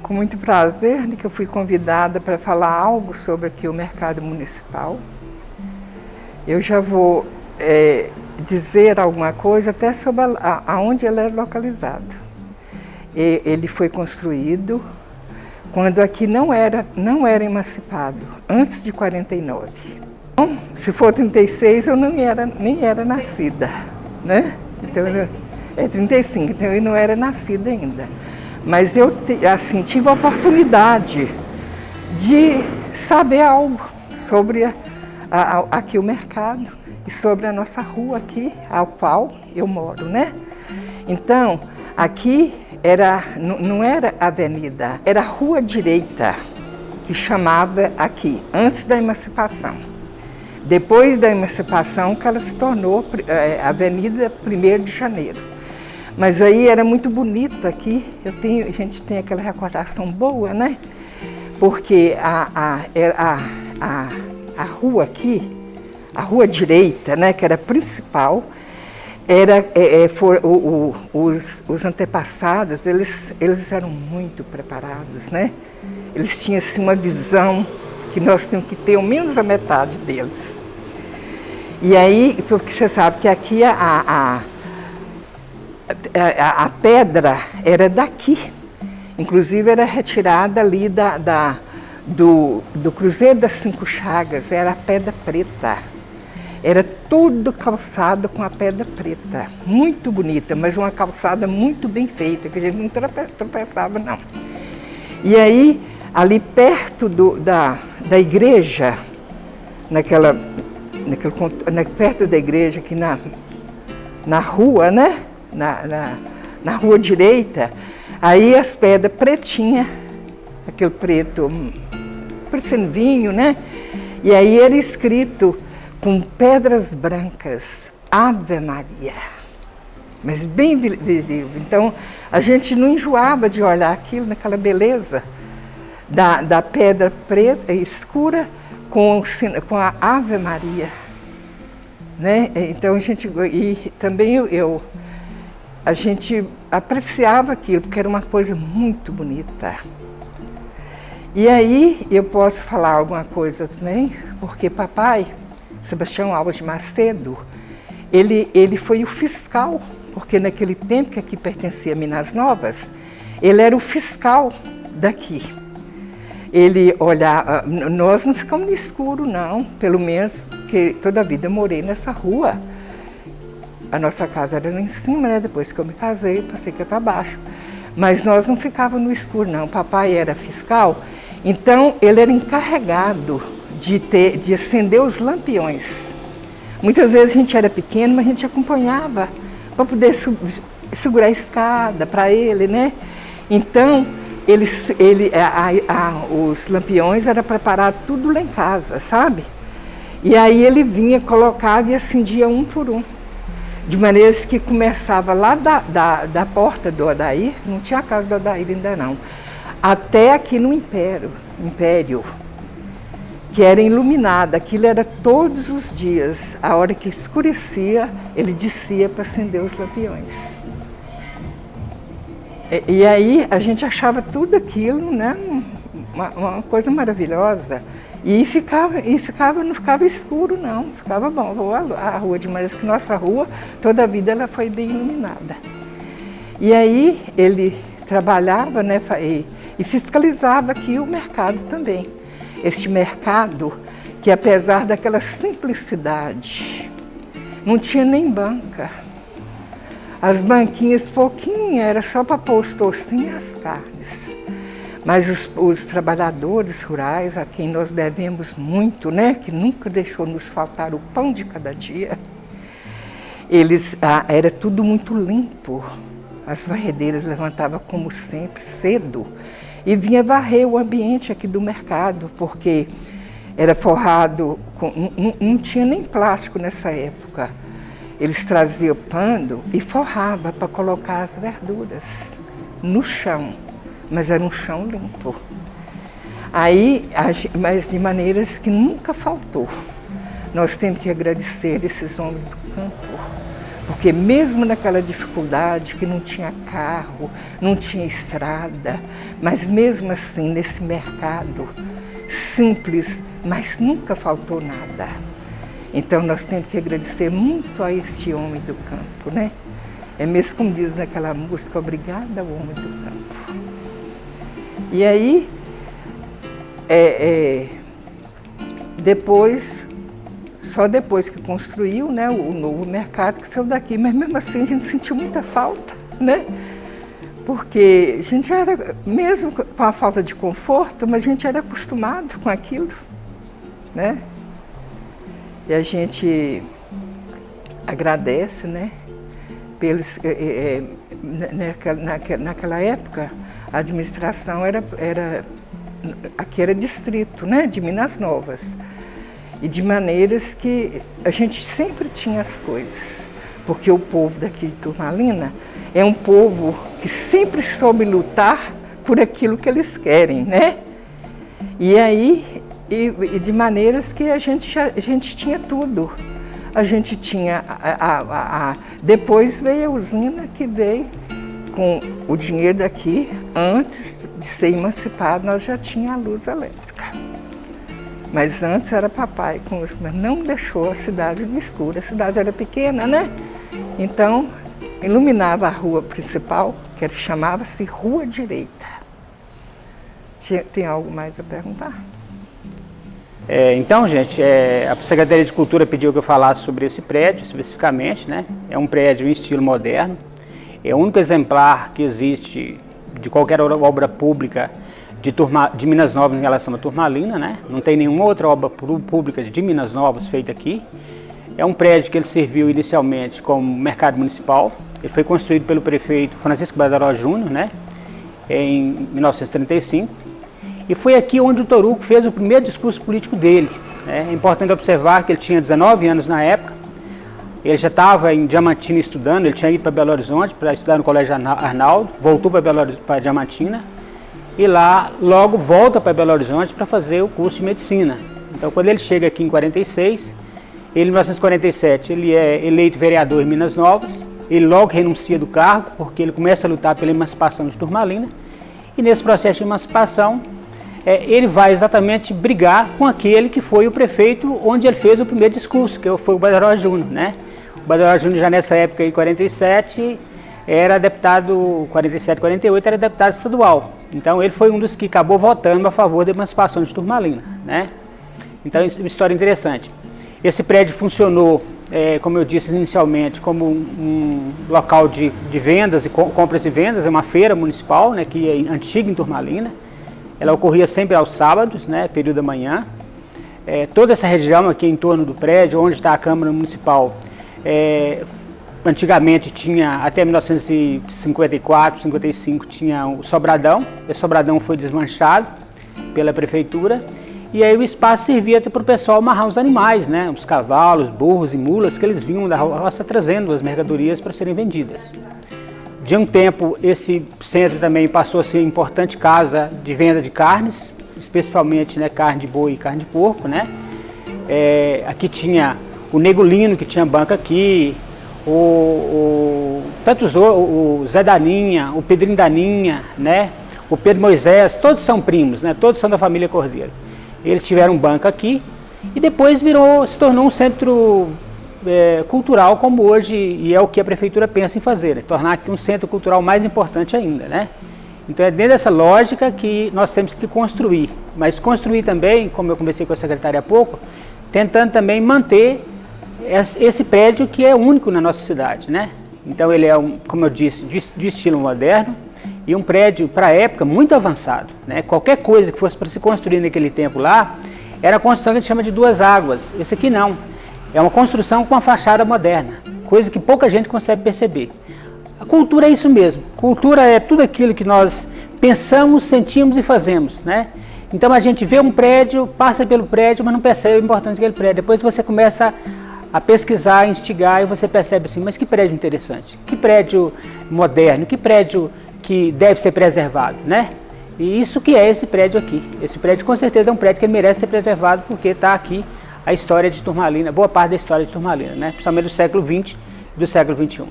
Com muito prazer que eu fui convidada para falar algo sobre aqui o mercado municipal. Eu já vou dizer alguma coisa até sobre aonde ele é localizado. Ele foi construído quando aqui não era emancipado, antes de 49. Então, se for 36, eu nem era nascida, né? Então, é 35, então eu não era nascida ainda. Mas eu assim, tive a oportunidade de saber algo sobre aqui o mercado e sobre a nossa rua aqui, ao qual eu moro, né? Então, aqui não era avenida, era rua direita, que chamava aqui, antes da emancipação. Depois da emancipação que ela se tornou Avenida 1º de Janeiro. Mas aí era muito bonito aqui, a gente tem aquela recordação boa, né? Porque a rua aqui, a rua direita, né, que era a principal, os antepassados, eles eram muito preparados, né? Eles tinham assim, uma visão que nós tínhamos que ter ao menos a metade deles. E aí, porque você sabe que aqui a pedra era daqui, inclusive era retirada ali do Cruzeiro das 5 Chagas, era a pedra preta, era tudo calçado com a pedra preta, muito bonita, mas uma calçada muito bem feita, que a gente não tropeçava não. E aí, ali perto da igreja, perto da igreja, aqui na rua, né? Na rua direita, aí as pedras pretinhas, aquele preto, parecendo vinho, né? E aí era escrito com pedras brancas, Ave Maria, mas bem visível. Então, a gente não enjoava de olhar aquilo, naquela beleza da pedra preta escura com a Ave Maria, né? Então, a gente apreciava aquilo, porque era uma coisa muito bonita. E aí, eu posso falar alguma coisa também, porque papai, Sebastião Alves de Macedo, ele foi o fiscal, porque naquele tempo que aqui pertencia a Minas Novas, ele era o fiscal daqui. Ele olhava, nós não ficamos no escuro não, pelo menos que toda a vida eu morei nessa rua. A nossa casa era lá em cima, né? Depois que eu me casei, eu passei aqui para baixo. Mas nós não ficávamos no escuro, não. Papai era fiscal, então ele era encarregado de acender os lampiões. Muitas vezes a gente era pequeno, mas a gente acompanhava para poder segurar a escada para ele, né? Então, os lampiões eram preparados tudo lá em casa, sabe? E aí ele vinha, colocava e acendia um por um. De maneira que começava lá da porta do Odair, não tinha a casa do Odair ainda não, até aqui no Império, que era iluminada. Aquilo era todos os dias, a hora que escurecia, ele descia para acender os lampiões. E aí a gente achava tudo aquilo, né, uma coisa maravilhosa. E não ficava escuro não, ficava bom. A rua de Maria, que nossa rua, toda a vida ela foi bem iluminada. E aí ele trabalhava, né, e fiscalizava aqui o mercado também. Este mercado que, apesar daquela simplicidade, não tinha nem banca. As banquinhas pouquinho, era só para pôr os tocinhos e as carnes. Mas os trabalhadores rurais, a quem nós devemos muito, né, que nunca deixou nos faltar o pão de cada dia, era tudo muito limpo. As varredeiras levantavam como sempre, cedo, e vinha varrer o ambiente aqui do mercado, porque era forrado, não tinha nem plástico nessa época. Eles traziam pano e forrava para colocar as verduras no chão. Mas era um chão limpo. Aí, mas de maneiras que nunca faltou. Nós temos que agradecer esses homens do campo, Porque mesmo naquela dificuldade que não tinha carro, não tinha estrada, mas mesmo assim nesse mercado simples, mas nunca faltou nada. Então nós temos que agradecer muito a este homem do campo, né? É mesmo como diz naquela música, obrigada ao homem do campo. E aí, depois, só depois que construiu, né, o novo mercado que saiu daqui, mas mesmo assim a gente sentiu muita falta, né? Porque a gente era, mesmo com a falta de conforto, mas a gente era acostumado com aquilo, né? E a gente agradece, né? Pelos, naquela época, a administração aqui era distrito, né? De Minas Novas. E de maneiras que a gente sempre tinha as coisas. Porque o povo daqui de Turmalina é um povo que sempre soube lutar por aquilo que eles querem, né? E aí, de maneiras que a gente tinha tudo. A gente tinha, depois veio a usina que veio com o dinheiro daqui, antes de ser emancipado, nós já tínhamos a luz elétrica. Mas antes era papai, mas não deixou a cidade no escuro. A cidade era pequena, né? Então, iluminava a rua principal, que chamava-se Rua Direita. Tem algo mais a perguntar? Então, gente, a Secretaria de Cultura pediu que eu falasse sobre esse prédio, especificamente, né? É um prédio em estilo moderno. É o único exemplar que existe de qualquer obra pública de Minas Novas em relação a Turmalina, né? Não tem nenhuma outra obra pública de Minas Novas feita aqui. É um prédio que ele serviu inicialmente como mercado municipal. Ele foi construído pelo prefeito Francisco Badaró Júnior, né? Em 1935. E foi aqui onde o Toruco fez o primeiro discurso político dele, né? É importante observar que ele tinha 19 anos na época. Ele já estava em Diamantina estudando, ele tinha ido para Belo Horizonte para estudar no Colégio Arnaldo, voltou para Diamantina e lá logo volta para Belo Horizonte para fazer o curso de medicina. Então, quando ele chega aqui em 46, ele, em 1947, ele é eleito vereador em Minas Novas, ele logo renuncia do cargo porque ele começa a lutar pela emancipação de Turmalina e nesse processo de emancipação ele vai exatamente brigar com aquele que foi o prefeito onde ele fez o primeiro discurso, que foi o Badaró Júnior, né? O Badaró Júnior já nessa época, em 47, era deputado, 47, 48, era deputado estadual. Então ele foi um dos que acabou votando a favor da emancipação de Turmalina, né? Então isso é uma história interessante. Esse prédio funcionou, como eu disse inicialmente, como um local de vendas e compras e vendas, é uma feira municipal, né, que é antiga em Turmalina. Ela ocorria sempre aos sábados, né, período da manhã. Toda essa região aqui em torno do prédio, onde está a Câmara Municipal, antigamente tinha, até 1954, 55, tinha o Sobradão. Esse Sobradão foi desmanchado pela prefeitura. E aí o espaço servia até para o pessoal amarrar os animais, né, os cavalos, burros e mulas, que eles vinham da roça trazendo as mercadorias para serem vendidas. De um tempo, esse centro também passou a ser importante casa de venda de carnes, especialmente, né, carne de boi e carne de porco, né? Aqui tinha o Negulino, que tinha banca aqui, tantos o Zé Daninha, o Pedrinho Daninha, né? O Pedro Moisés, todos são primos, né? Todos são da família Cordeiro. Eles tiveram banca aqui e depois se tornou um centro cultural como hoje, e é o que a prefeitura pensa em fazer, né? Tornar aqui um centro cultural mais importante ainda, né? Então é dentro dessa lógica que nós temos que construir, mas construir também, como eu conversei com a secretária há pouco, tentando também manter esse prédio que é único na nossa cidade, né? Então ele é, como eu disse, de estilo moderno e um prédio para a época muito avançado, né? Qualquer coisa que fosse para se construir naquele tempo lá, era a construção que a gente chama de duas águas. Esse aqui não. É uma construção com uma fachada moderna, coisa que pouca gente consegue perceber. A cultura é isso mesmo. Cultura é tudo aquilo que nós pensamos, sentimos e fazemos, né? Então a gente vê um prédio, passa pelo prédio, mas não percebe a importância daquele prédio. Depois você começa a pesquisar, a instigar e você percebe assim, mas que prédio interessante, que prédio moderno, que prédio que deve ser preservado, né? E isso que é esse prédio aqui. Esse prédio com certeza é um prédio que merece ser preservado porque está aqui a história de Turmalina, boa parte da história de Turmalina, né? Principalmente do século XX, do século XXI.